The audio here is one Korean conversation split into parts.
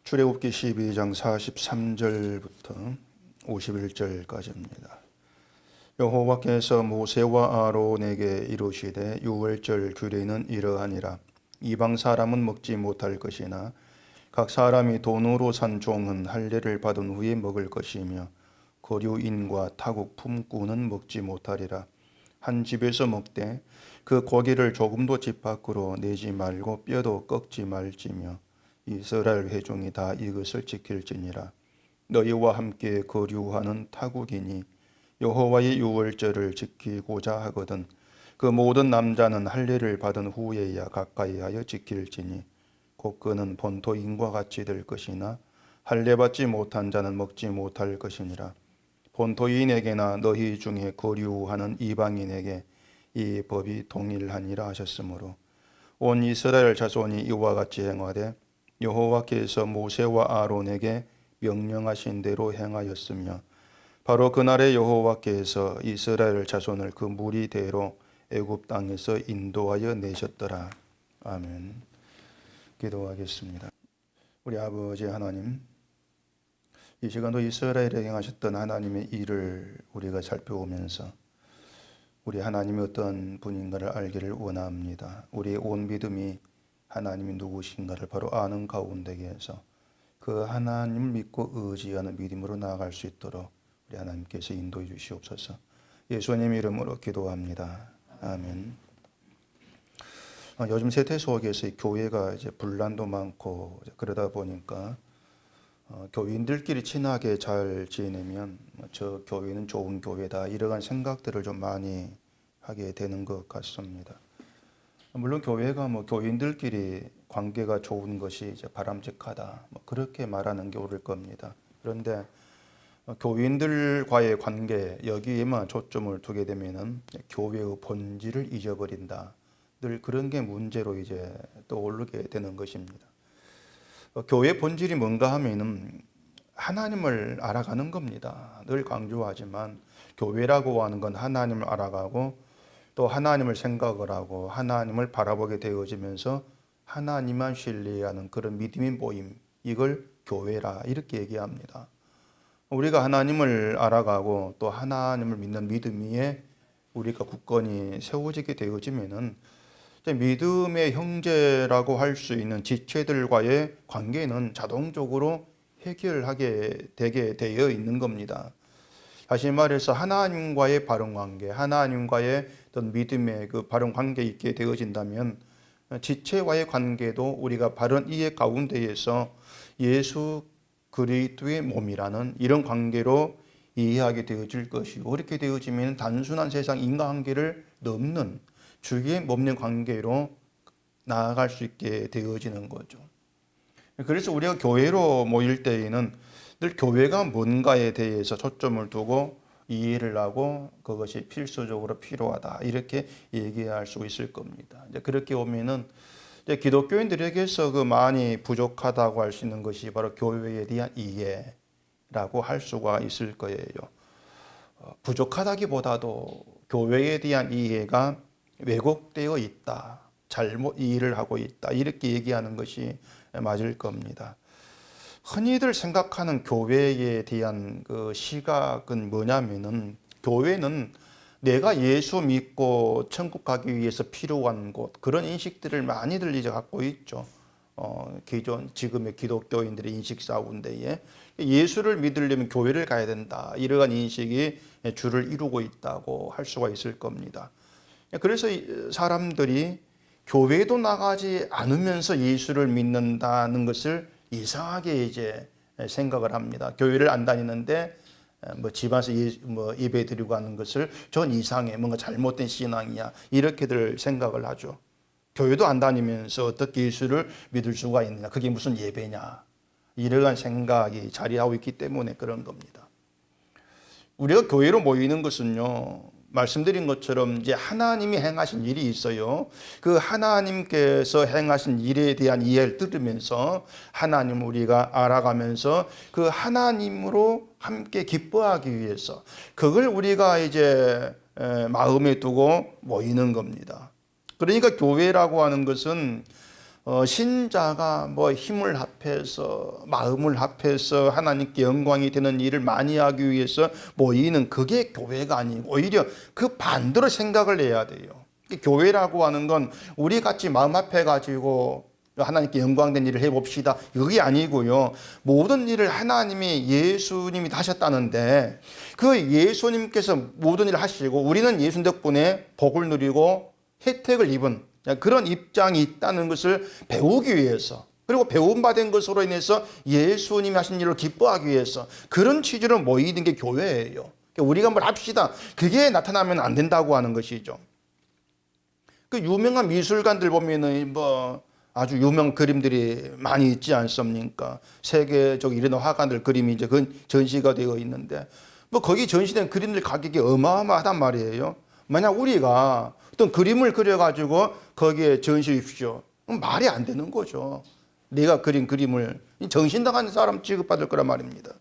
출애굽기 12장 43절부터 51절까지입니다. 여호와께서 모세와 아론에게 이르시되 유월절 규례는 이러하니라. 이방 사람은 먹지 못할 것이나 각 사람이 돈으로 산 종은 할례를 받은 후에 먹을 것이며 거류인과 타국 품꾼은 먹지 못하리라. 한 집에서 먹되 그 고기를 조금도 집 밖으로 내지 말고 뼈도 꺾지 말지며 이스라엘 회중이 다 이것을 지킬지니라. 너희와 함께 거류하는 타국인이 여호와의 유월절을 지키고자 하거든 그 모든 남자는 할례를 받은 후에야 가까이하여 지킬지니 곧 그는 본토인과 같이 될 것이나 할례 받지 못한 자는 먹지 못할 것이니라. 본토인에게나 너희 중에 거류하는 이방인에게 이 법이 동일하니라 하셨으므로 온 이스라엘 자손이 이와 같이 행하되 여호와께서 모세와 아론에게 명령하신 대로 행하였으며 바로 그날에 여호와께서 이스라엘 자손을 그 무리대로 애굽 땅에서 인도하여 내셨더라. 아멘. 기도하겠습니다. 우리 아버지 하나님, 이 시간도 이스라엘에 행하셨던 하나님의 일을 우리가 살펴보면서 우리 하나님이 어떤 분인가를 알기를 원합니다. 우리의 온 믿음이 하나님이 누구신가를 바로 아는 가운데에서 그 하나님을 믿고 의지하는 믿음으로 나아갈 수 있도록 우리 하나님께서 인도해 주시옵소서. 예수님 이름으로 기도합니다. 아멘. 요즘 세태 속에서 교회가 이제 분란도 많고 그러다 보니까 교인들끼리 친하게 잘 지내면 저 교회는 좋은 교회다 이러한 생각들을 좀 많이 하게 되는 것 같습니다. 물론 교회가 교인들끼리 관계가 좋은 것이 이제 바람직하다 그렇게 말하는 게 옳을 겁니다. 그런데 교인들과의 관계 여기에만 초점을 두게 되면은 교회의 본질을 잊어버린다. 늘 그런 게 문제로 이제 떠오르게 되는 것입니다. 교회의 본질이 뭔가 하면은 하나님을 알아가는 겁니다. 늘 강조하지만 교회라고 하는 건 하나님을 알아가고 또 하나님을 생각을 하고 하나님을 바라보게 되어지면서 하나님만 신뢰하는 그런 믿음의 모임, 이걸 교회라 이렇게 얘기합니다. 우리가 하나님을 알아가고 또 하나님을 믿는 믿음 위에 우리가 굳건히 세워지게 되어지면은 믿음의 형제라고 할 수 있는 지체들과의 관계는 자동적으로 해결하게 되게 되어 있는 겁니다. 다시 말해서 하나님과의 바른 관계, 하나님과의 어떤 믿음의 그 바른 관계 있게 되어진다면 지체와의 관계도 우리가 바른 이해 가운데에서 예수 그리스도의 몸이라는 이런 관계로 이해하게 되어질 것이고 그렇게 되어지면 단순한 세상 인간관계를 넘는 주의 몸의 관계로 나아갈 수 있게 되어지는 거죠. 그래서 우리가 교회로 모일 때에는 늘 교회가 뭔가에 대해서 초점을 두고 이해를 하고 그것이 필수적으로 필요하다 이렇게 얘기할 수 있을 겁니다. 이제 그렇게 보면은 이제 기독교인들에게서 그 많이 부족하다고 할 수 있는 것이 바로 교회에 대한 이해라고 할 수가 있을 거예요. 부족하다기보다도 교회에 대한 이해가 왜곡되어 있다, 잘못 이해를 하고 있다 이렇게 얘기하는 것이 맞을 겁니다. 흔히들 생각하는 교회에 대한 그 시각은 뭐냐면은 교회는 내가 예수 믿고 천국 가기 위해서 필요한 곳 그런 인식들을 많이들 이제 갖고 있죠. 지금의 기독교인들의 인식 가운데에 예수를 믿으려면 교회를 가야 된다 이러한 인식이 주를 이루고 있다고 할 수가 있을 겁니다. 그래서 사람들이 교회도 나가지 않으면서 예수를 믿는다는 것을 이상하게 이제 생각을 합니다. 교회를 안 다니는데 집안에서 예배 드리고 하는 것을 전 이상해, 뭔가 잘못된 신앙이야 이렇게들 생각을 하죠. 교회도 안 다니면서 어떻게 예수를 믿을 수가 있느냐, 그게 무슨 예배냐 이러한 생각이 자리하고 있기 때문에 그런 겁니다. 우리가 교회로 모이는 것은요, 말씀드린 것처럼 이제 하나님이 행하신 일이 있어요. 그 하나님께서 행하신 일에 대한 이해를 들으면서 하나님 우리가 알아가면서 그 하나님으로 함께 기뻐하기 위해서 그걸 우리가 이제 마음에 두고 모이는 겁니다. 그러니까 교회라고 하는 것은 신자가 뭐 힘을 합해서 마음을 합해서 하나님께 영광이 되는 일을 많이 하기 위해서 모이는 그게 교회가 아니고 오히려 그 반대로 생각을 해야 돼요. 교회라고 하는 건 우리 같이 마음 합해 가지고 하나님께 영광된 일을 해봅시다, 그게 아니고요. 모든 일을 하나님이 예수님이 하셨다는데 그 예수님께서 모든 일을 하시고 우리는 예수님 덕분에 복을 누리고 혜택을 입은 그런 입장이 있다는 것을 배우기 위해서, 그리고 배움받은 것으로 인해서 예수님이 하신 일을 기뻐하기 위해서 그런 취지로 모이는 게 교회예요. 우리가 뭘 합시다, 그게 나타나면 안 된다고 하는 것이죠. 그 유명한 미술관들 보면은 뭐 아주 유명 그림들이 많이 있지 않습니까? 세계적 이런 화가들 그림이 이제 전시가 되어 있는데 뭐 거기 전시된 그림들 가격이 어마어마하단 말이에요. 만약 우리가 어떤 그림을 그려가지고 거기에 전시십시오, 말이 안 되는 거죠. 내가 그린 그림을 정신나간 사람 취급받을 거란 말입니다.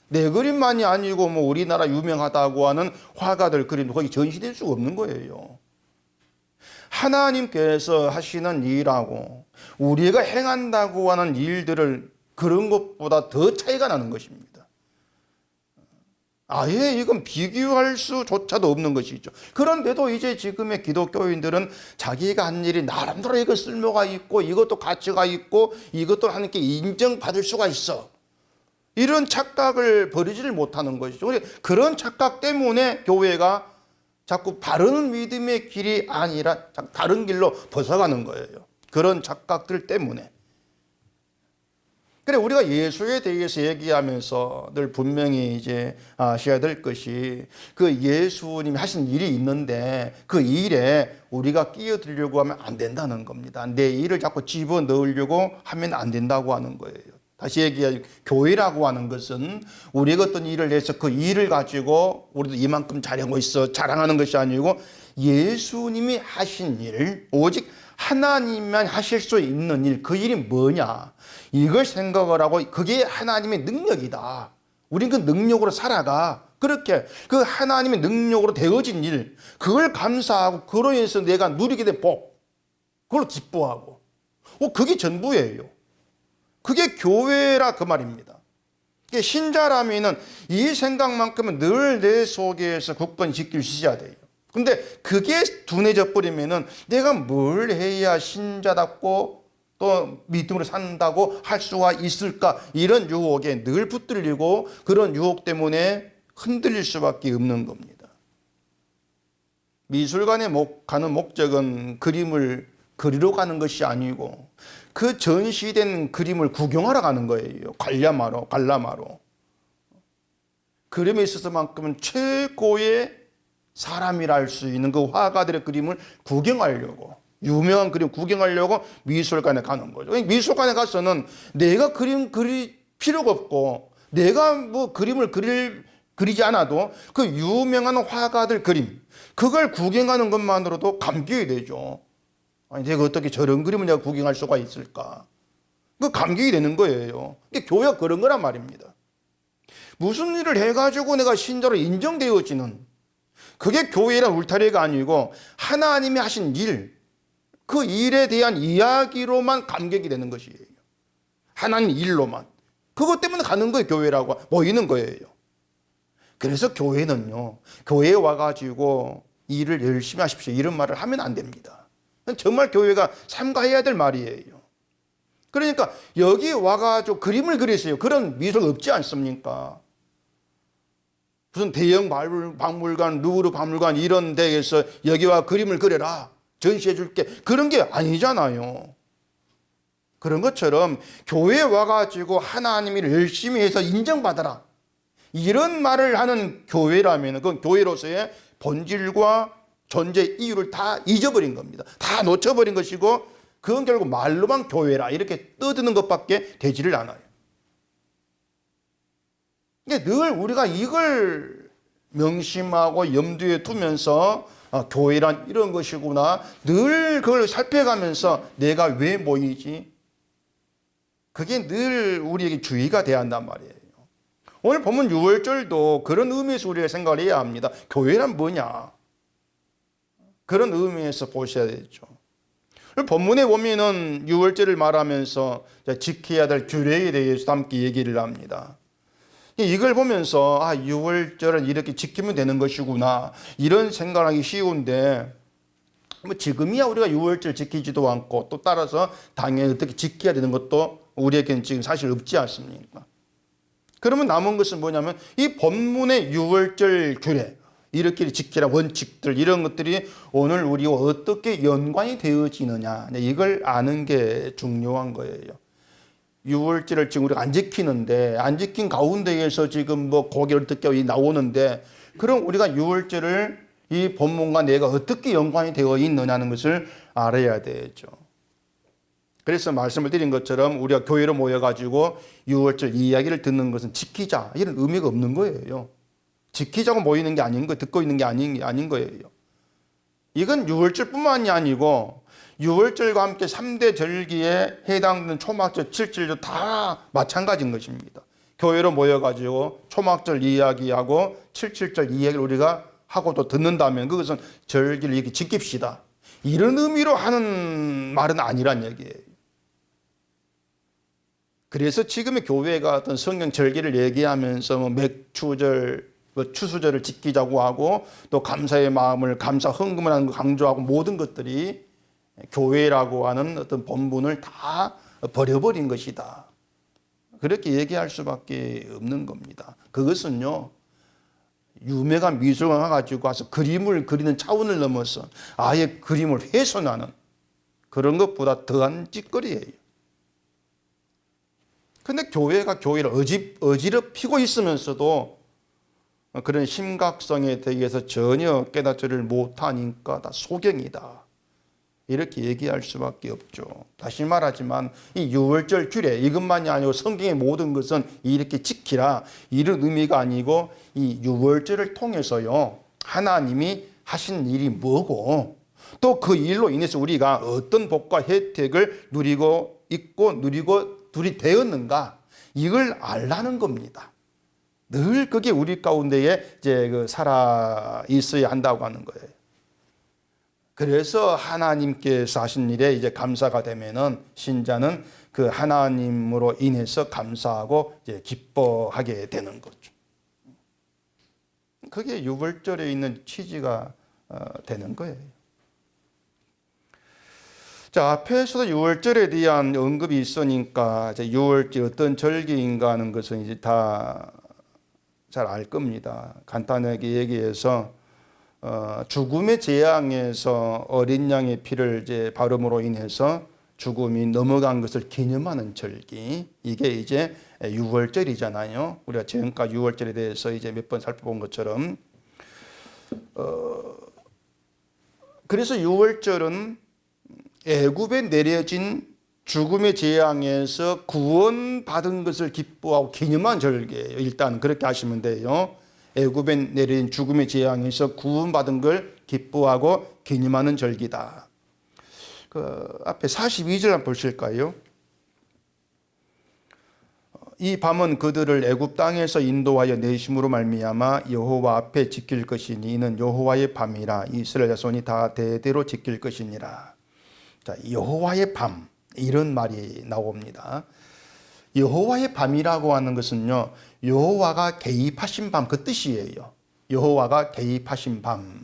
내 그림만이 아니고 뭐 우리나라 유명하다고 하는 화가들 그림도 거기 전시될 수가 없는 거예요. 하나님께서 하시는 일하고 우리가 행한다고 하는 일들을 그런 것보다 더 차이가 나는 것입니다. 아예 이건 비교할 수조차도 없는 것이죠. 그런데도 이제 지금의 기독교인들은 자기가 한 일이 나름대로 이거 쓸모가 있고 이것도 가치가 있고 이것도 하나님께 인정받을 수가 있어, 이런 착각을 버리지를 못하는 것이죠. 그런 착각 때문에 교회가 자꾸 바른 믿음의 길이 아니라 다른 길로 벗어가는 거예요. 그런 착각들 때문에. 그래, 우리가 예수에 대해서 얘기하면서 늘 분명히 이제 아셔야 될 것이 그 예수님이 하신 일이 있는데 그 일에 우리가 끼어들려고 하면 안 된다는 겁니다. 내 일을 자꾸 집어넣으려고 하면 안 된다고 하는 거예요. 다시 얘기하면 교회라고 하는 것은 우리가 어떤 일을 해서 그 일을 가지고 우리도 이만큼 잘하고 있어 자랑하는 것이 아니고 예수님이 하신 일, 오직 하나님만 하실 수 있는 일, 그 일이 뭐냐, 이걸 생각을 하고 그게 하나님의 능력이다, 우린 그 능력으로 살아가, 그렇게 그 하나님의 능력으로 되어진 일, 그걸 감사하고 그로 인해서 내가 누리게 된 복, 그걸 기뻐하고, 그게 전부예요. 그게 교회라 그 말입니다. 신자라면은 이 생각만큼은 늘 내 속에서 굳건히 지킬 수 있어야 돼요. 근데 그게 둔해져 버리면은 내가 뭘 해야 신자답고 또 믿음으로 산다고 할 수가 있을까, 이런 유혹에 늘 붙들리고 그런 유혹 때문에 흔들릴 수밖에 없는 겁니다. 미술관에 가는 목적은 그림을 그리러 가는 것이 아니고 그 전시된 그림을 구경하러 가는 거예요. 관람하러. 그림에 있어서만큼은 최고의 사람이라 할 수 있는 그 화가들의 그림을 구경하려고, 유명한 그림 구경하려고 미술관에 가는 거죠. 미술관에 가서는 내가 그림 그릴 필요가 없고 내가 뭐 그림을 그리지 않아도 그 유명한 화가들 그림, 그걸 구경하는 것만으로도 감격이 되죠. 아니, 내가 어떻게 저런 그림을 내가 구경할 수가 있을까? 그 감격이 되는 거예요. 교회가 그런 거란 말입니다. 무슨 일을 해가지고 내가 신자로 인정되어지는, 그게 교회란 울타리가 아니고 하나님이 하신 일, 그 일에 대한 이야기로만 감격이 되는 것이에요. 하나님 일로만. 그것 때문에 가는 거예요. 교회라고 모이는 거예요. 그래서 교회는요, 교회에 와가지고 일을 열심히 하십시오, 이런 말을 하면 안 됩니다. 정말 교회가 삼가해야 될 말이에요. 그러니까 여기 와가지고 그림을 그리세요, 그런 미술 없지 않습니까? 무슨 대형 박물관, 루브르 박물관 이런 데에서 여기 와 그림을 그려라, 전시해 줄게, 그런 게 아니잖아요. 그런 것처럼 교회에 와가지고 하나님이 열심히 해서 인정받아라, 이런 말을 하는 교회라면 그건 교회로서의 본질과 존재 이유를 다 잊어버린 겁니다. 다 놓쳐버린 것이고 그건 결국 말로만 교회라 이렇게 떠드는 것밖에 되지를 않아요. 늘 우리가 이걸 명심하고 염두에 두면서 교회란 이런 것이구나, 늘 그걸 살펴가면서 내가 왜 모이지, 그게 늘 우리에게 주의가 돼야 한단 말이에요. 오늘 본문 6월절도 그런 의미에서 우리가 생각을 해야 합니다. 교회란 뭐냐, 그런 의미에서 보셔야 되죠. 본문에 보면은 유월절을 말하면서 지켜야 될 규례에 대해서 함께 얘기를 합니다. 이걸 보면서 유월절은 이렇게 지키면 되는 것이구나 이런 생각하기 쉬운데 뭐 지금이야 우리가 유월절 지키지도 않고 또 따라서 당연히 어떻게 지켜야 되는 것도 우리에게는 지금 사실 없지 않습니까? 그러면 남은 것은 뭐냐면 이 본문의 유월절 규례 이렇게 지키라 원칙들 이런 것들이 오늘 우리와 어떻게 연관이 되어지느냐 이걸 아는 게 중요한 거예요. 유월절을 지금 우리가 안 지키는데 안 지킨 가운데에서 지금 뭐 고개를 어떻게 나오는데 그럼 우리가 유월절을 이 본문과 내가 어떻게 연관이 되어 있느냐는 것을 알아야 되죠. 그래서 말씀을 드린 것처럼 우리가 교회로 모여가지고 유월절 이야기를 듣는 것은 지키자 이런 의미가 없는 거예요. 지키자고 모이는 게 아닌 거예요. 듣고 있는 게 아닌 거예요. 이건 유월절뿐만이 아니고 유월절과 함께 3대 절기에 해당되는 초막절, 칠칠절 다 마찬가지인 것입니다. 교회로 모여가지고 초막절 이야기하고 칠칠절 이야기를 우리가 하고 또 듣는다면 그것은 절기를 이렇게 지킵시다. 이런 의미로 하는 말은 아니란 얘기예요. 그래서 지금의 교회가 어떤 성경 절기를 얘기하면서 뭐 맥추절, 추수절을 지키자고 하고 또 감사의 마음을 감사 헌금을 하는 거 강조하고 모든 것들이 교회라고 하는 어떤 본분을 다 버려버린 것이다. 그렇게 얘기할 수밖에 없는 겁니다. 그것은요 유명한 미술관 가지고 와서 그림을 그리는 차원을 넘어서 아예 그림을 훼손하는 그런 것보다 더한 짓거리예요. 근데 교회가 교회를 어지럽히고 있으면서도 그런 심각성에 대해서 전혀 깨닫지를 못하니까 다 소경이다. 이렇게 얘기할 수밖에 없죠. 다시 말하지만 이 유월절 규례 이것만이 아니고 성경의 모든 것은 이렇게 지키라 이런 의미가 아니고 이 유월절을 통해서요 하나님이 하신 일이 뭐고 또 그 일로 인해서 우리가 어떤 복과 혜택을 누리고 있고 누리고 둘이 되었는가 이걸 알라는 겁니다. 늘 그게 우리 가운데에 이제 살아 있어야 한다고 하는 거예요. 그래서 하나님께서 하신 일에 이제 감사가 되면은 신자는 그 하나님으로 인해서 감사하고 이제 기뻐하게 되는 거죠. 그게 유월절에 있는 취지가 되는 거예요. 자, 앞에서도 유월절에 대한 언급이 있으니까 이제 유월절 어떤 절기인가 하는 것은 이제 다 잘 알 겁니다. 간단하게 얘기해서 죽음의 재앙에서 어린 양의 피를 이제 바름으로 인해서 죽음이 넘어간 것을 기념하는 절기. 이게 이제 유월절이잖아요. 우리가 지금까지 유월절에 대해서 이제 몇 번 살펴본 것처럼. 그래서 유월절은 애굽에 내려진 죽음의 재앙에서 구원받은 것을 기뻐하고 기념한 절기예요. 일단 그렇게 하시면 돼요. 애굽에 내린 죽음의 재앙에서 구원받은 걸 기뻐하고 기념하는 절기다. 그 앞에 42절 한번 보실까요? 이 밤은 그들을 애굽 땅에서 인도하여 내심으로 말미암아 여호와 앞에 지킬 것이니 이는 여호와의 밤이라 이스라엘 자손이 다 대대로 지킬 것이니라. 자, 여호와의 밤 이런 말이 나옵니다. 여호와의 밤이라고 하는 것은요 여호와가 개입하신 밤 그 뜻이에요. 여호와가 개입하신 밤.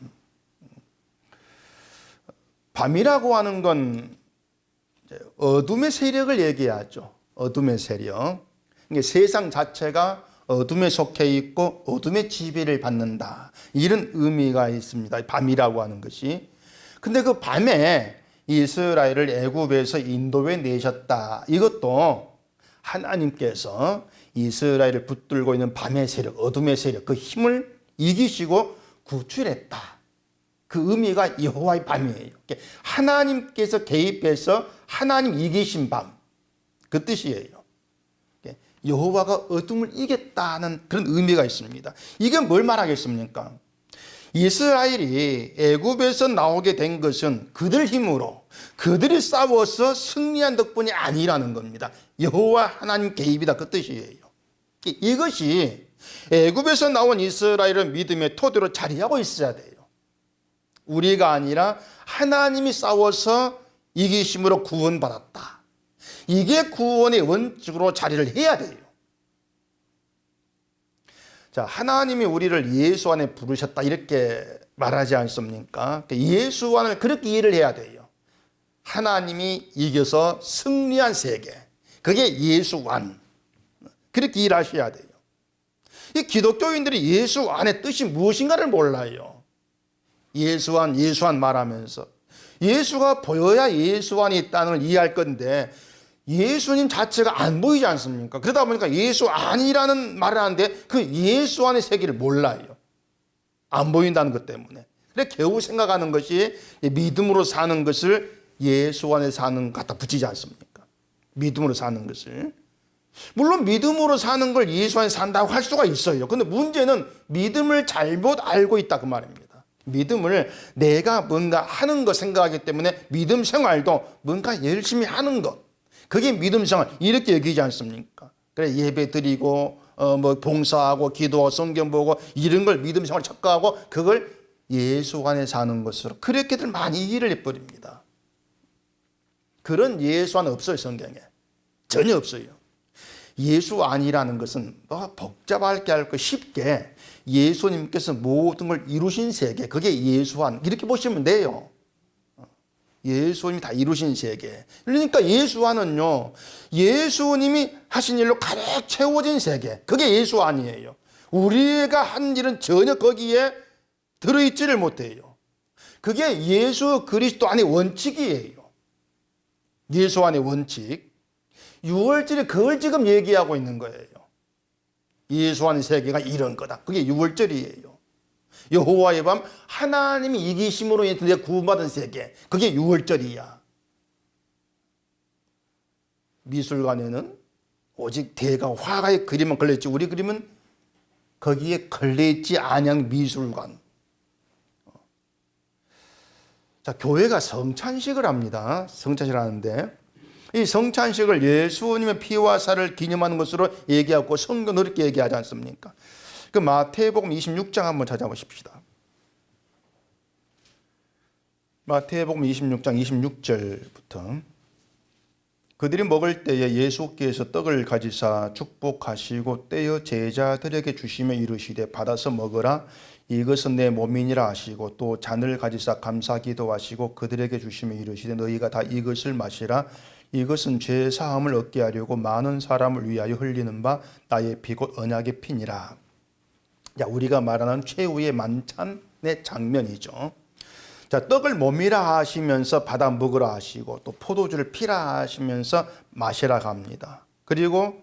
밤이라고 하는 건 어둠의 세력을 얘기하죠. 어둠의 세력. 세상 자체가 어둠에 속해 있고 어둠의 지배를 받는다. 이런 의미가 있습니다. 밤이라고 하는 것이. 근데 그 밤에 이스라엘을 애굽에서 인도해 내셨다. 이것도 하나님께서 이스라엘을 붙들고 있는 밤의 세력, 어둠의 세력, 그 힘을 이기시고 구출했다. 그 의미가 여호와의 밤이에요. 하나님께서 개입해서 하나님 이기신 밤. 그 뜻이에요. 여호와가 어둠을 이겼다는 그런 의미가 있습니다. 이게 뭘 말하겠습니까? 이스라엘이 애굽에서 나오게 된 것은 그들 힘으로 그들이 싸워서 승리한 덕분이 아니라는 겁니다. 여호와 하나님 개입이다 그 뜻이에요. 이것이 애굽에서 나온 이스라엘의 믿음의 토대로 자리하고 있어야 돼요. 우리가 아니라 하나님이 싸워서 이기심으로 구원받았다. 이게 구원의 원칙으로 자리를 해야 돼요. 자, 하나님이 우리를 예수 안에 부르셨다 이렇게 말하지 않습니까? 예수 안을 그렇게 이해를 해야 돼요. 하나님이 이겨서 승리한 세계, 그게 예수 안. 그렇게 일하셔야 돼요. 이 기독교인들이 예수 안의 뜻이 무엇인가를 몰라요. 예수 안 말하면서 예수가 보여야 예수 안에 있다는 걸 이해할 건데 예수님 자체가 안 보이지 않습니까? 그러다 보니까 예수 안이라는 말을 하는데 그 예수 안의 세계를 몰라요. 안 보인다는 것 때문에. 그래 겨우 생각하는 것이 믿음으로 사는 것을 예수 안에 사는 것 갖다 붙이지 않습니까? 믿음으로 사는 것을. 물론 믿음으로 사는 걸 예수 안에 산다고 할 수가 있어요. 근데 문제는 믿음을 잘못 알고 있다 그 말입니다. 믿음을 내가 뭔가 하는 것 생각하기 때문에 믿음 생활도 뭔가 열심히 하는 것, 그게 믿음 생활 이렇게 여기지 않습니까? 그래 예배 드리고 봉사하고 기도하고 성경 보고 이런 걸 믿음 생활 척가하고 그걸 예수 안에 사는 것으로 그렇게들 많이 이해를 해버립니다. 그런 예수 안 없어요. 성경에 전혀 없어요. 예수 안이라는 것은 복잡하게 할 쉽게 예수님께서 모든 걸 이루신 세계, 그게 예수 안 이렇게 보시면 돼요. 예수님이 다 이루신 세계. 그러니까 예수 안은요, 예수님이 하신 일로 가득 채워진 세계, 그게 예수 안이에요. 우리가 한 일은 전혀 거기에 들어있지를 못해요. 그게 예수 그리스도 안의 원칙이에요. 예수 안의 원칙. 6월절이 그걸 지금 얘기하고 있는 거예요. 예수 안의 세계가 이런 거다. 그게 6월절이에요. 여호와의 밤, 하나님이 이기심으로 내가 구원받은 세계, 그게 6월절이야. 미술관에는 오직 대가 화가의 그림만 걸려있지 우리 그림은 거기에 걸려있지 않은 미술관. 자, 교회가 성찬식을 합니다. 성찬식을 하는데 이 성찬식을 예수님의 피와 살을 기념하는 것으로 얘기하고 성경은 그렇게 얘기하지 않습니까? 그 마태복음 26장 한번 찾아보십시다. 마태복음 26장 26절부터 그들이 먹을 때에 예수께서 떡을 가지사 축복하시고 떼어 제자들에게 주시며 이르시되 받아서 먹으라 이것은 내 몸이니라 하시고 또 잔을 가지사 감사 기도하시고 그들에게 주시며 이르시되 너희가 다 이것을 마시라 이것은 죄 사함을 얻게 하려고 많은 사람을 위하여 흘리는 바 나의 피 곧 언약의 피니라. 자, 우리가 말하는 최후의 만찬의 장면이죠. 자, 떡을 몸이라 하시면서 받아 먹으라 하시고 또 포도주를 피라 하시면서 마시라 합니다. 그리고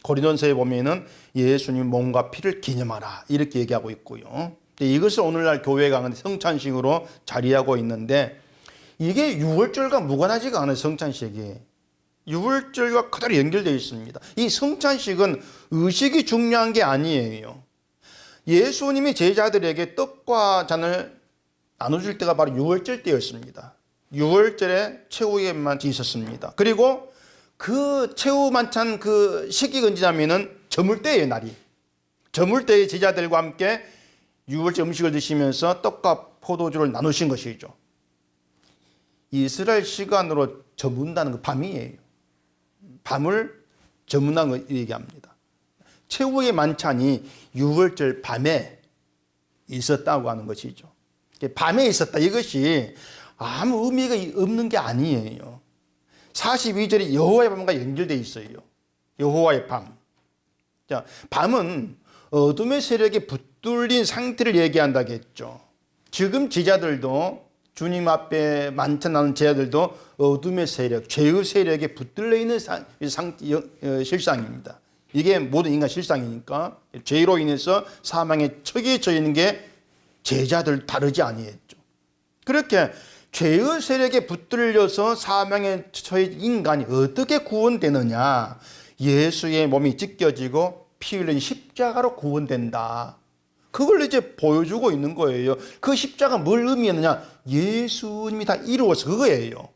고린도서에 보면은 예수님 몸과 피를 기념하라 이렇게 얘기하고 있고요. 이것을 오늘날 교회가 성찬식으로 자리하고 있는데 이게 6월절과 무관하지가 않아요. 성찬식이 6월절과 그대로 연결되어 있습니다. 이 성찬식은 의식이 중요한 게 아니에요. 예수님이 제자들에게 떡과 잔을 나눠줄 때가 바로 6월절 때였습니다. 6월절에 최후의 만찬이 있었습니다. 그리고 그 최후 만찬 그 시기가 언제냐면은 저물때의 날이. 저물때의 제자들과 함께 6월절 음식을 드시면서 떡과 포도주를 나누신 것이죠. 이스라엘 시간으로 저문다는 그 밤이에요. 밤을 저문한 걸 얘기합니다. 최후의 만찬이 6월절 밤에 있었다고 하는 것이죠. 밤에 있었다. 이것이 아무 의미가 없는 게 아니에요. 42절이 여호와의 밤과 연결되어 있어요. 여호와의 밤. 자, 밤은 어둠의 세력에 붙들린 상태를 얘기한다고 했죠. 지금 제자들도 주님 앞에 만찬하는 제자들도 어둠의 세력, 죄의 세력에 붙들려 있는 실상입니다. 이게 모든 인간 실상이니까 죄로 인해서 사망에 처해져 있는 게 제자들 다르지 아니했죠. 그렇게 죄의 세력에 붙들려서 사망에 처해진 인간이 어떻게 구원되느냐? 예수의 몸이 찢겨지고 피 흘린 십자가로 구원된다. 그걸 이제 보여주고 있는 거예요. 그 십자가 뭘 의미했느냐? 예수님이 다 이루어서 그거예요.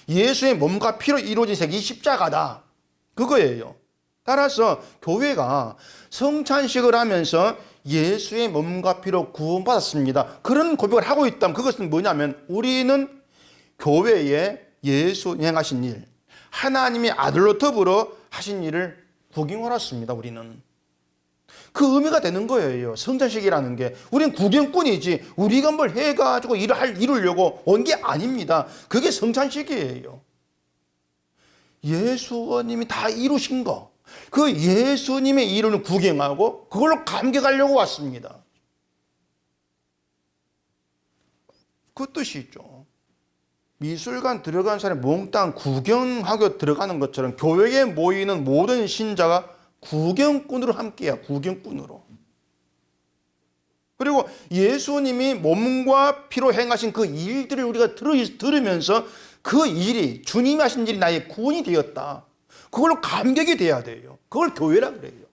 예수의 몸과 피로 이루어진 세계 이 십자가다. 그거예요. 따라서 교회가 성찬식을 하면서 예수의 몸과 피로 구원받았습니다. 그런 고백을 하고 있다면 그것은 뭐냐면 우리는 교회의 예수 행하신 일, 하나님의 아들로 더불어 하신 일을 구경하러 왔습니다. 우리는 그 의미가 되는 거예요. 성찬식이라는 게 우리는 구경꾼이지 우리가 뭘 해가지고 이루려고 온 게 아닙니다. 그게 성찬식이에요. 예수님이 다 이루신 거, 그 예수님의 일을 구경하고 그걸로 감격하려고 왔습니다. 그 뜻이죠. 미술관 들어간 사람이 몽땅 구경하고 들어가는 것처럼 교회에 모이는 모든 신자가 구경꾼으로 함께해요. 구경꾼으로. 그리고 예수님이 몸과 피로 행하신 그 일들을 우리가 들으면서 그 일이 주님이 하신 일이 나의 구원이 되었다. 그걸로 감격이 돼야 돼요. 그걸 교회라 그래요.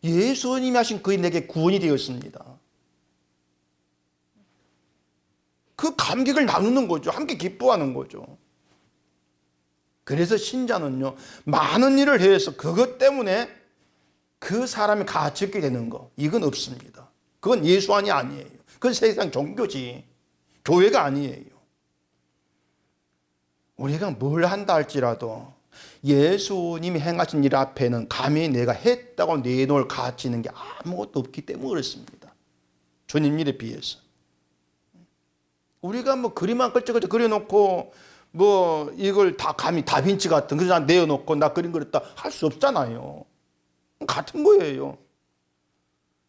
예수님이 하신 그 일이 내게 구원이 되었습니다. 그 감격을 나누는 거죠. 함께 기뻐하는 거죠. 그래서 신자는요, 많은 일을 해서 그것 때문에 그 사람이 가치있게 되는 거, 이건 없습니다. 그건 예수안이 아니에요. 그건 세상 종교지, 교회가 아니에요. 우리가 뭘 한다 할지라도 예수님이 행하신 일 앞에는 감히 내가 했다고 내놓을 가치 있는 게 아무것도 없기 때문에 그렇습니다. 주님 일에 비해서. 우리가 뭐 그림만 끌적끌적 그려놓고 뭐 이걸 다 감히 다빈치 같은 그래서 내어놓고 나 그림 그렸다 할 수 없잖아요. 같은 거예요.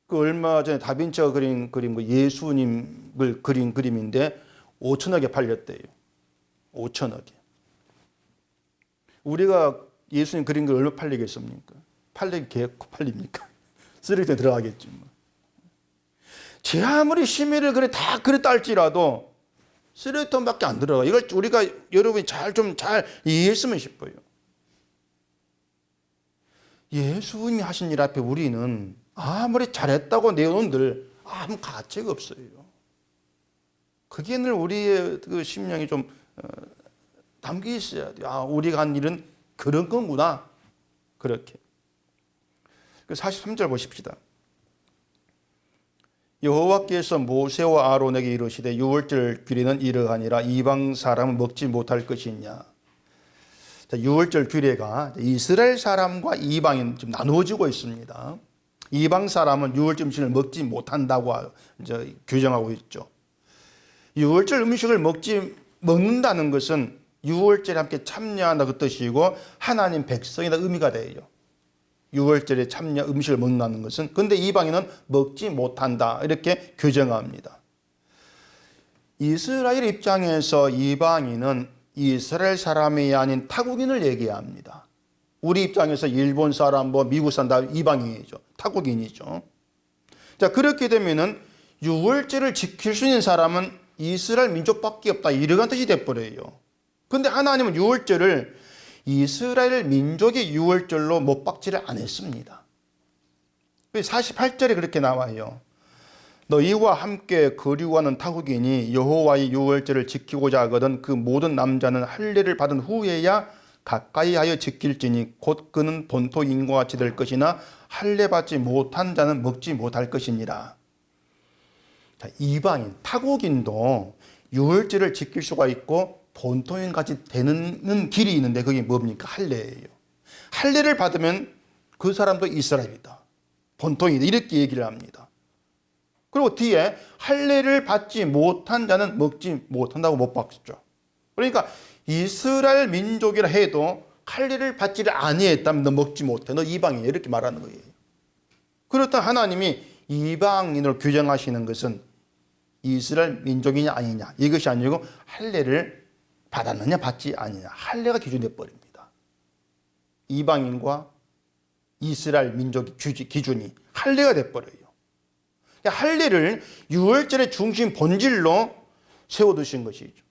그 얼마 전에 다빈치가 그린 그림 그 예수님을 그린 그림인데 5천억에 팔렸대요. 5천억에. 우리가 예수님 그린 걸 얼마 팔리겠습니까? 팔립니까? 쓰레기통에 들어가겠지 뭐. 제 아무리 심의를 그래 다 그랬다 할지라도 쓰레기통밖에 안 들어가. 이걸 우리가 여러분이 잘 이해했으면 싶어요. 예수님이 하신 일 앞에 우리는 아무리 잘했다고 내놓은들 아무 가치가 없어요. 그게 늘 우리의 그 심령이 좀 담겨 있어야 돼요. 아, 우리가 한 일은 그런 건구나. 그렇게. 43절 보십시다. 여호와께서 모세와 아론에게 이르시되 유월절 규례는 이러하니라 이방 사람은 먹지 못할 것이냐. 자, 유월절 규례가 이스라엘 사람과 이방인 좀 나누어지고 있습니다. 이방 사람은 유월절 음식을 먹지 못한다고 이제 규정하고 있죠. 유월절 음식을 먹는다는 것은 유월절에 함께 참여한다 그 뜻이고 하나님 백성이다 의미가 돼요. 유월절에 참여 음식을 먹는다는 것은. 근데 이방인은 먹지 못한다 이렇게 규정합니다. 이스라엘 입장에서 이방인은 이스라엘 사람이 아닌 타국인을 얘기합니다. 우리 입장에서 일본 사람, 미국 사람 다 이방인이죠. 타국인이죠. 자, 그렇게 되면은 유월절을 지킬 수 있는 사람은 이스라엘 민족밖에 없다 이러한 뜻이 돼버려요. 근데 하나님은 유월절을 이스라엘 민족의 유월절로 못 박지를 안 했습니다. 48절에 그렇게 나와요. 너희와 함께 거류하는 타국인이 여호와의 유월절을 지키고자 하거든 그 모든 남자는 할례를 받은 후에야 가까이 하여 지킬지니 곧 그는 본토인과 같이 될 것이나 할례 받지 못한 자는 먹지 못할 것이니라. 자, 이방인, 타국인도 유월절을 지킬 수가 있고 본토인 같이 되는 길이 있는데 그게 뭡니까? 할례예요. 할례를 받으면 그 사람도 이스라엘이다. 본토인이다. 이렇게 얘기를 합니다. 그리고 뒤에 할례를 받지 못한 자는 먹지 못한다고 못 박죠. 그러니까 이스라엘 민족이라 해도 할례를 받지를 아니했다면 너 먹지 못해. 너 이방인이야. 이렇게 말하는 거예요. 그렇다 하나님이 이방인으로 규정하시는 것은 이스라엘 민족이냐 아니냐 이것이 아니고 할례를 받았느냐 받지 아니냐 할례가 기준돼 버립니다. 이방인과 이스라엘 민족의 기준이 할례가 돼 버려요. 할례를 유월절의 중심 본질로 세워두신 것이죠.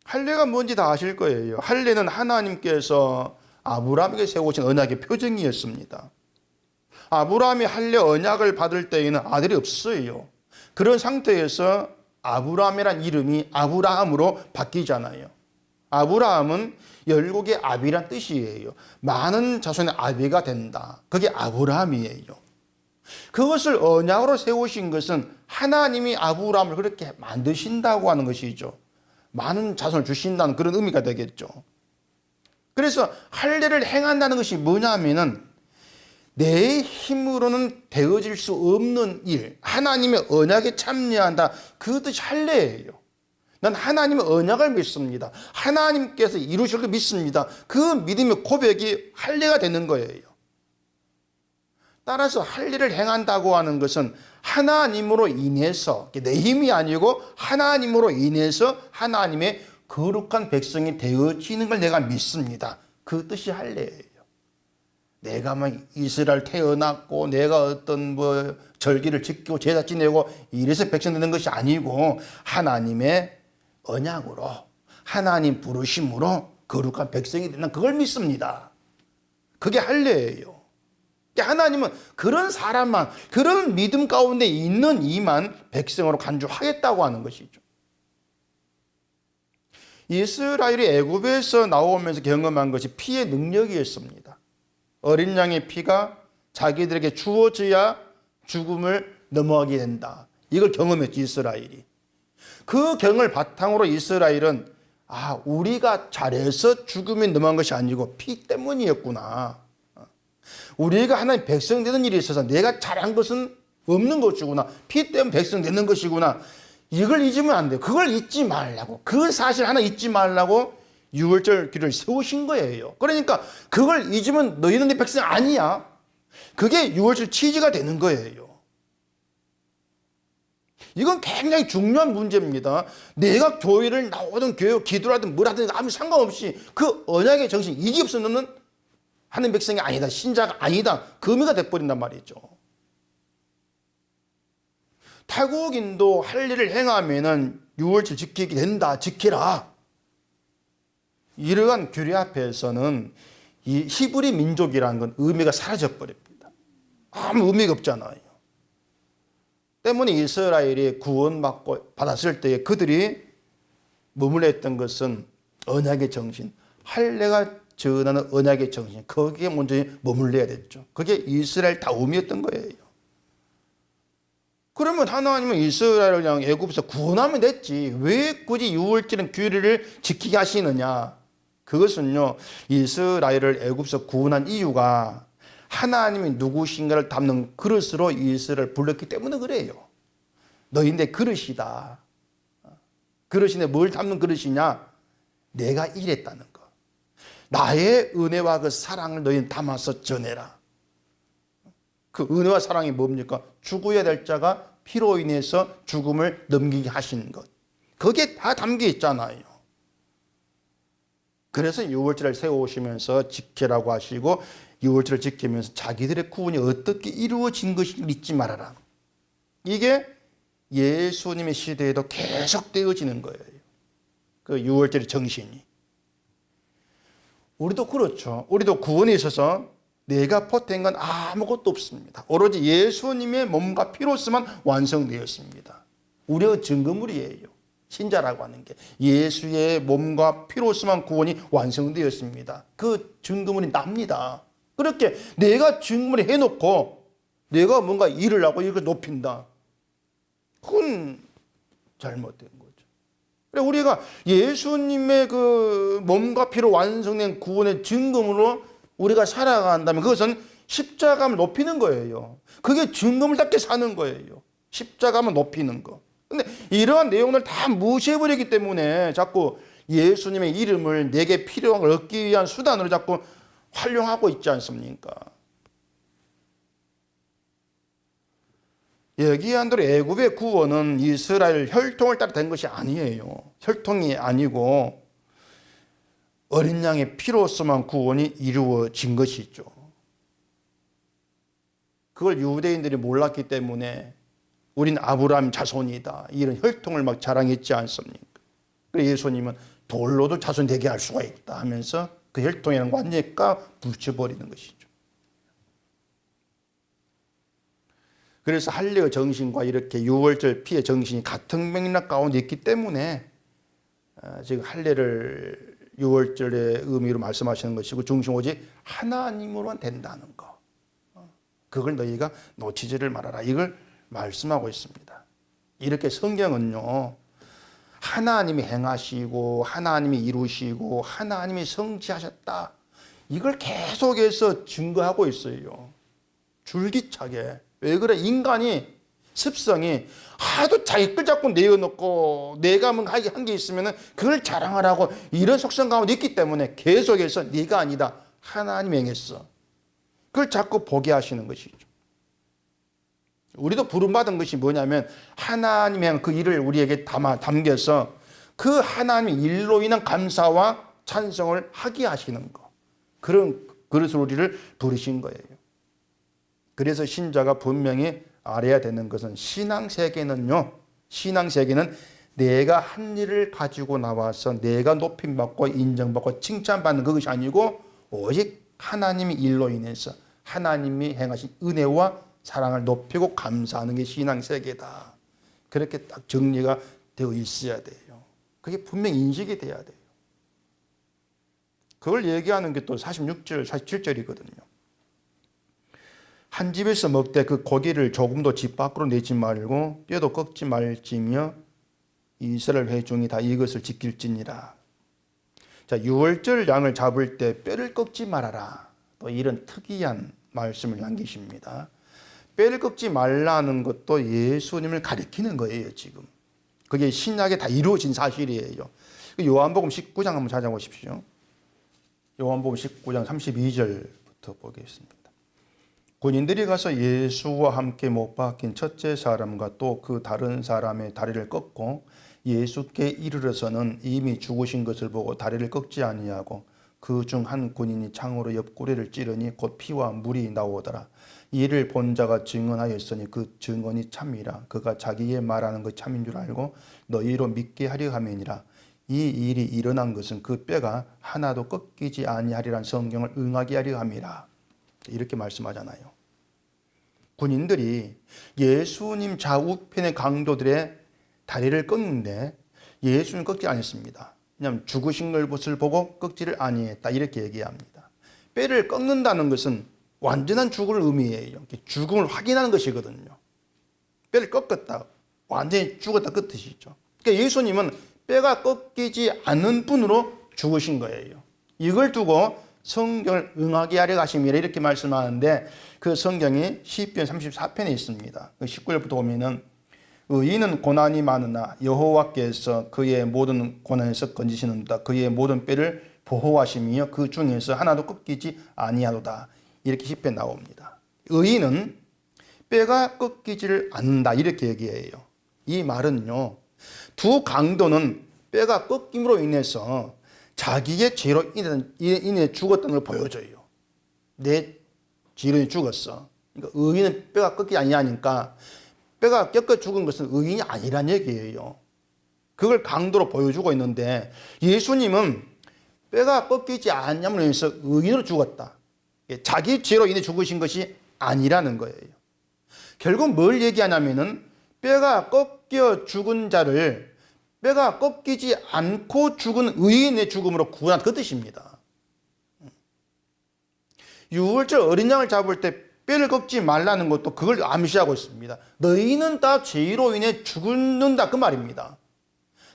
할례가 뭔지 다 아실 거예요. 할례는 하나님께서 아브라함에게 세우신 언약의 표징이었습니다. 아브라함이 할례 언약을 받을 때에는 아들이 없어요. 그런 상태에서 아브라함이란 이름이 아브라함으로 바뀌잖아요. 아브라함은 열국의 아비란 뜻이에요. 많은 자손의 아비가 된다. 그게 아브라함이에요. 그것을 언약으로 세우신 것은 하나님이 아브라함을 그렇게 만드신다고 하는 것이죠. 많은 자손을 주신다는 그런 의미가 되겠죠. 그래서 할례를 행한다는 것이 뭐냐면은 내 힘으로는 되어질 수 없는 일, 하나님의 언약에 참여한다. 그 뜻이 할례예요. 난 하나님의 언약을 믿습니다. 하나님께서 이루실 걸 믿습니다. 그 믿음의 고백이 할례가 되는 거예요. 따라서 할례를 행한다고 하는 것은 하나님으로 인해서, 내 힘이 아니고 하나님으로 인해서 하나님의 거룩한 백성이 되어지는 걸 내가 믿습니다. 그 뜻이 할례예요. 내가 막 이스라엘 태어났고 내가 어떤 절기를 지키고 제사 지내고 이래서 백성 되는 것이 아니고 하나님의 언약으로, 하나님 부르심으로 거룩한 백성이 되는 그걸 믿습니다. 그게 할례예요. 하나님은 그런 사람만, 그런 믿음 가운데 있는 이만 백성으로 간주하겠다고 하는 것이죠. 이스라엘이 애굽에서 나오면서 경험한 것이 피의 능력이었습니다. 어린 양의 피가 자기들에게 주어져야 죽음을 넘어가게 된다. 이걸 경험했지, 이스라엘이. 그 경을 바탕으로 이스라엘은 우리가 잘해서 죽음에 넘어간 것이 아니고 피 때문이었구나. 우리가 하나님 백성 되는 일이 있어서 내가 잘한 것은 없는 것이구나. 피 때문에 백성 되는 것이구나. 이걸 잊으면 안 돼요. 그걸 잊지 말라고. 그 사실 하나 잊지 말라고 유월절 기를 세우신 거예요. 그러니까 그걸 잊으면 너희는 내 백성 아니야. 그게 유월절 취지가 되는 거예요. 이건 굉장히 중요한 문제입니다. 내가 교회를 나오든 교회 기도하든 뭘 하든 아무 상관없이 그 언약의 정신 이게 없으면 너는 하나님 백성이 아니다. 신자가 아니다. 그 의미가 돼버린단 말이죠. 타국인도 할례를 행하면은 유월절 지키게 된다. 지키라. 이러한 규례 앞에서는 이 히브리 민족이라는 건 의미가 사라져 버립니다. 아무 의미가 없잖아요. 때문에 이스라엘이 구원받고 받았을 때에 그들이 머물러 있던 것은 언약의 정신, 할례가 전하는 언약의 정신, 거기에 먼저 머물러야 됐죠. 그게 이스라엘 다움이었던 거예요. 그러면 하나님은 이스라엘을 그냥 애굽에서 구원하면 됐지. 왜 굳이 유월절은 규례를 지키게 하시느냐? 그것은요, 이스라엘을 애굽에서 구원한 이유가 하나님이 누구신가를 담는 그릇으로 이스라엘을 불렀기 때문에 그래요. 너희 내 그릇이다. 그릇인데 뭘 담는 그릇이냐? 내가 이랬다는 거. 나의 은혜와 그 사랑을 너희는 담아서 전해라. 그 은혜와 사랑이 뭡니까? 죽어야 될 자가 피로 인해서 죽음을 넘기게 하신 것. 그게 다 담겨 있잖아요. 그래서 유월절을 세우시면서 지키라고 하시고 유월절을 지키면서 자기들의 구원이 어떻게 이루어진 것을 잊지 말아라. 이게 예수님의 시대에도 계속 되어지는 거예요. 그 유월절의 정신이. 우리도 그렇죠. 우리도 구원에 있어서 내가 보탠 건 아무것도 없습니다. 오로지 예수님의 몸과 피로서만 완성되었습니다. 우리의 증거물이에요. 신자라고 하는 게 예수의 몸과 피로서만 구원이 완성되었습니다. 그 증거물이 납니다. 그렇게 내가 증거물을 해놓고 내가 뭔가 일을 하고 이걸 높인다. 그건 잘못된 거죠. 그래 우리가 예수님의 그 몸과 피로 완성된 구원의 증거물로 우리가 살아간다면 그것은 십자가를 높이는 거예요. 그게 증거물답게 사는 거예요. 십자가를 높이는 거. 근데 이러한 내용을 다 무시해버리기 때문에 자꾸 예수님의 이름을 내게 필요한 걸 얻기 위한 수단으로 자꾸 활용하고 있지 않습니까? 얘기한 대로 애굽의 구원은 이스라엘 혈통을 따라 된 것이 아니에요. 혈통이 아니고 어린 양의 피로서만 구원이 이루어진 것이죠. 그걸 유대인들이 몰랐기 때문에 우린 아브라함 자손이다. 이런 혈통을 막 자랑했지 않습니까? 그래서 예수님은 돌로도 자손 되게 할 수가 있다 하면서 그 혈통이라는 거 완전히 까부쳐버리는 것이죠. 그래서 할례의 정신과 이렇게 유월절 피의 정신이 같은 맥락 가운데 있기 때문에 지금 할례를 유월절의 의미로 말씀하시는 것이고 중심 오직 하나님으로만 된다는 거. 그걸 너희가 놓치지를 말아라. 이걸 말씀하고 있습니다. 이렇게 성경은요, 하나님이 행하시고 하나님이 이루시고 하나님이 성취하셨다, 이걸 계속해서 증거하고 있어요. 줄기차게. 왜 그래? 인간이 습성이 하도 자기 걸 자꾸 내어놓고 내가 뭐 한 게 있으면 그걸 자랑하라고, 이런 속성 가운데 있기 때문에 계속해서 네가 아니다, 하나님이 행했어, 그걸 자꾸 보게 하시는 것이죠. 우리도 부름받은 것이 뭐냐면 하나님의 그 일을 우리에게 담겨서 그 하나님의 일로 인한 감사와 찬송을 하게 하시는 것, 그런 그릇을 우리를 부르신 거예요. 그래서 신자가 분명히 알아야 되는 것은, 신앙세계는요, 신앙세계는 내가 한 일을 가지고 나와서 내가 높임받고 인정받고 칭찬받는 그것이 아니고 오직 하나님의 일로 인해서 하나님이 행하신 은혜와 사랑을 높이고 감사하는 게 신앙세계다. 그렇게 딱 정리가 되어 있어야 돼요. 그게 분명히 인식이 돼야 돼요. 그걸 얘기하는 게 또 46절, 47절이거든요. 한 집에서 먹되 그 고기를 조금도 집 밖으로 내지 말고 뼈도 꺾지 말지며 이스라엘 회중이 다 이것을 지킬지니라. 자, 유월절 양을 잡을 때 뼈를 꺾지 말아라. 또 이런 특이한 말씀을 남기십니다. 뼈를 꺾지 말라는 것도 예수님을 가리키는 거예요, 지금. 그게 신약에 다 이루어진 사실이에요. 요한복음 19장 한번 찾아보십시오. 요한복음 19장 32절부터 보겠습니다. 군인들이 가서 예수와 함께 못 박힌 첫째 사람과 또 그 다른 사람의 다리를 꺾고 예수께 이르러서는 이미 죽으신 것을 보고 다리를 꺾지 아니하고 그 중 한 군인이 창으로 옆구리를 찌르니 곧 피와 물이 나오더라. 이를 본 자가 증언하였으니 그 증언이 참이라. 그가 자기의 말하는 것 참인 줄 알고 너희로 믿게 하려 함이니라. 이 일이 일어난 것은 그 뼈가 하나도 꺾이지 아니하리란 성경을 응하게 하려 함이라. 이렇게 말씀하잖아요. 군인들이 예수님 좌우편의 강도들의 다리를 꺾는데 예수님 꺾지 않았습니다. 왜냐하면 죽으신 것을 보고 꺾지를 아니했다, 이렇게 얘기합니다. 뼈를 꺾는다는 것은 완전한 죽음을 의미해요. 죽음을 확인하는 것이거든요. 뼈를 꺾었다, 완전히 죽었다 그 뜻이죠. 그러니까 예수님은 뼈가 꺾이지 않는 분으로 죽으신 거예요. 이걸 두고 성경을 응하게 하려 하심이라 이렇게 말씀하는데, 그 성경이 시편 34편에 있습니다. 19절부터 보면은 의인은 고난이 많으나 여호와께서 그의 모든 고난에서 건지시는다. 그의 모든 뼈를 보호하심이여 그 중에서 하나도 꺾이지 아니하도다. 이렇게 시편 나옵니다. 의인은 뼈가 꺾이지를 않는다, 이렇게 얘기해요. 이 말은요, 두 강도는 뼈가 꺾임으로 인해서 자기의 죄로 인해 죽었다는 걸 보여줘요. 내 죄로 죽었어. 그러니까 의인은 뼈가 꺾이지 아니하니까 뼈가 꺾여 죽은 것은 의인이 아니란 얘기예요. 그걸 강도로 보여주고 있는데, 예수님은 뼈가 꺾이지 않냐면 해서 의인으로 죽었다, 자기 죄로 인해 죽으신 것이 아니라는 거예요. 결국 뭘 얘기하냐면은 뼈가 꺾여 죽은 자를 뼈가 꺾이지 않고 죽은 의인의 죽음으로 구원한 그 뜻입니다. 유월절 어린 양을 잡을 때 뼈를 꺾지 말라는 것도 그걸 암시하고 있습니다. 너희는 다 죄로 인해 죽는다, 그 말입니다.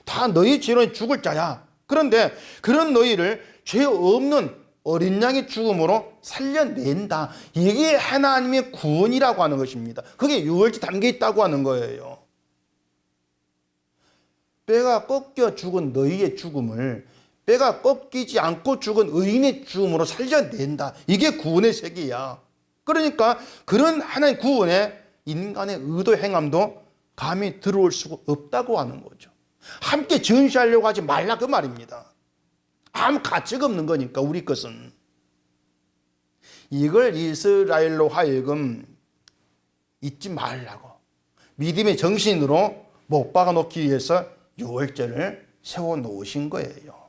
다 너희 죄로 인해 죽을 자야. 그런데 그런 너희를 죄 없는 어린 양의 죽음으로 살려낸다. 이게 하나님의 구원이라고 하는 것입니다. 그게 유월절에 담겨 있다고 하는 거예요. 뼈가 꺾여 죽은 너희의 죽음을 뼈가 꺾이지 않고 죽은 의인의 죽음으로 살려낸다. 이게 구원의 세계야. 그러니까 그런 하나의 구원에 인간의 의도 행함도 감히 들어올 수가 없다고 하는 거죠. 함께 전시하려고 하지 말라, 그 말입니다. 아무 가치가 없는 거니까, 우리 것은. 이걸 이스라엘로 하여금 잊지 말라고, 믿음의 정신으로 못 박아 놓기 위해서 유월절을 세워 놓으신 거예요.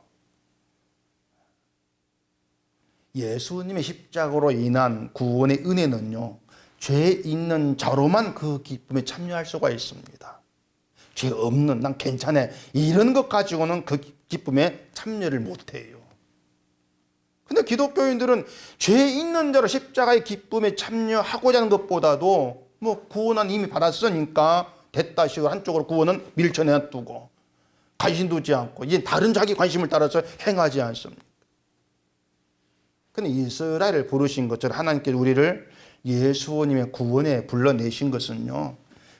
예수님의 십자가로 인한 구원의 은혜는요, 죄 있는 자로만 그 기쁨에 참여할 수가 있습니다. 죄 없는, 난 괜찮아, 이런 것 가지고는 그 기쁨에 참여를 못해요. 근데 기독교인들은 죄 있는 자로 십자가의 기쁨에 참여하고자 하는 것보다도 뭐 구원은 이미 받았으니까 됐다 식으로 한쪽으로 구원은 밀쳐내 두고 관심 두지 않고 이제 다른 자기 관심을 따라서 행하지 않습니다. 근데 이스라엘을 부르신 것처럼 하나님께서 우리를 예수님의 구원에 불러내신 것은요,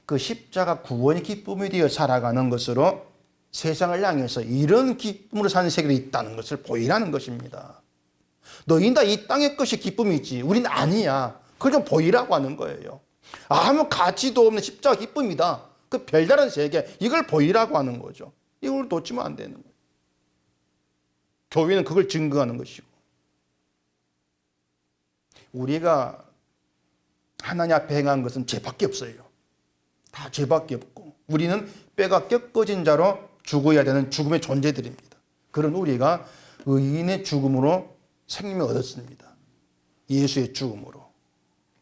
그 십자가 구원의 기쁨이 되어 살아가는 것으로 세상을 향해서 이런 기쁨으로 사는 세계가 있다는 것을 보이라는 것입니다. 너희는 다 이 땅의 것이 기쁨이지 우린 아니야. 그걸 좀 보이라고 하는 거예요. 아무 가치도 없는 십자가 기쁨이다. 그 별다른 세계, 이걸 보이라고 하는 거죠. 이걸 놓치면 안 되는 거예요. 교회는 그걸 증거하는 것이고, 우리가 하나님 앞에 행한 것은 죄밖에 없어요. 다 죄밖에 없고 우리는 뼈가 꺾어진 자로 죽어야 되는 죽음의 존재들입니다. 그런 우리가 의인의 죽음으로 생명을 얻었습니다. 예수의 죽음으로.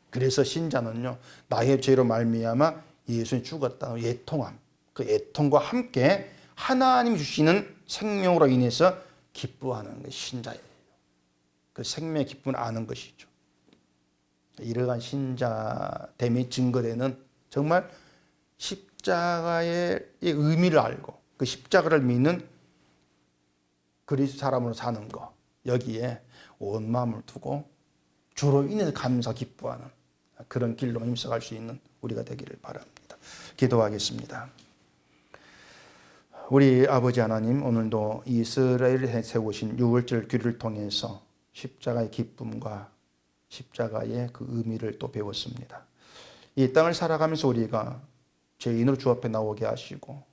그래서 신자는요, 나의 죄로 말미암아 예수님 죽었다는 애통함, 그 애통과 함께 하나님이 주시는 생명으로 인해서 기뻐하는 것이 신자예요. 그 생명의 기쁨을 아는 것이죠. 이러한 신자됨이 증거되는 정말 십자가의 의미를 알고 그 십자가를 믿는 그리스도 사람으로 사는 것, 여기에 온 마음을 두고 주로 인해서 감사 기뻐하는 그런 길로 힘써갈 수 있는 우리가 되기를 바랍니다. 기도하겠습니다. 우리 아버지 하나님, 오늘도 이스라엘에 세우신 유월절 규례를 통해서 십자가의 기쁨과 십자가의 그 의미를 또 배웠습니다. 이 땅을 살아가면서 우리가 죄인으로 주 앞에 나오게 하시고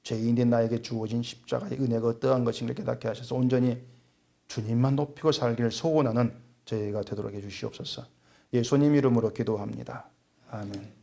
죄인된 나에게 주어진 십자가의 은혜가 어떠한 것인가 깨닫게 하셔서 온전히 주님만 높이고 살기를 소원하는 저희가 되도록 해주시옵소서. 예수님 이름으로 기도합니다. 아멘.